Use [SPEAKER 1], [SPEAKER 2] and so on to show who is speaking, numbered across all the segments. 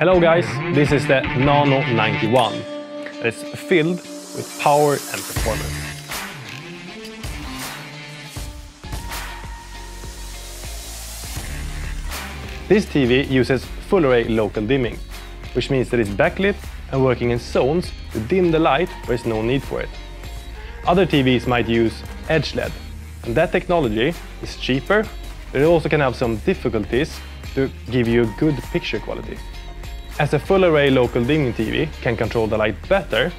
[SPEAKER 1] Hello guys, this is the Nano91. It's filled with power and performance. This TV uses full array local dimming, which means that it's backlit and working in zones to dim the light where there's no need for it. Other TVs might use Edge LED, and that technology is cheaper, but it also can have some difficulties to give you a good picture quality. As a full array local dimming TV can control the light better,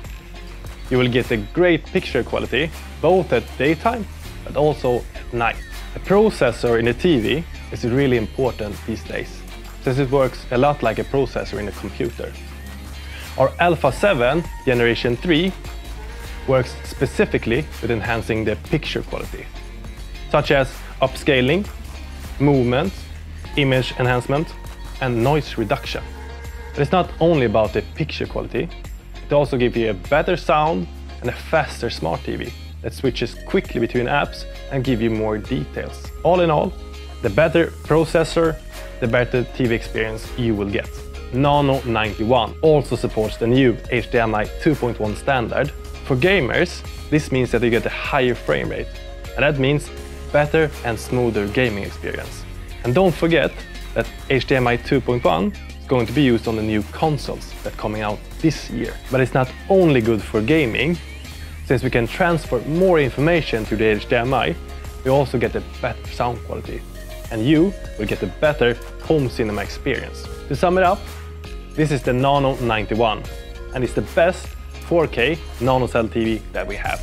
[SPEAKER 1] you will get a great picture quality both at daytime but also at night. A processor in a TV is really important these days, since it works a lot like a processor in a computer. Our Alpha 7 Generation 3 works specifically with enhancing the picture quality, such as upscaling, movement, image enhancement and noise reduction. But it's not only about the picture quality, it also gives you a better sound and a faster smart TV that switches quickly between apps and gives you more details. All in all, the better processor, the better TV experience you will get. Nano91 also supports the new HDMI 2.1 standard. For gamers, this means that you get a higher frame rate, and that means better and smoother gaming experience. And don't forget that HDMI 2.1 is going to be used on the new consoles that are coming out this year. But it's not only good for gaming, since we can transfer more information to the HDMI, we also get a better sound quality, and you will get a better home cinema experience. To sum it up, this is the Nano91, and it's the best 4K NanoCell TV that we have.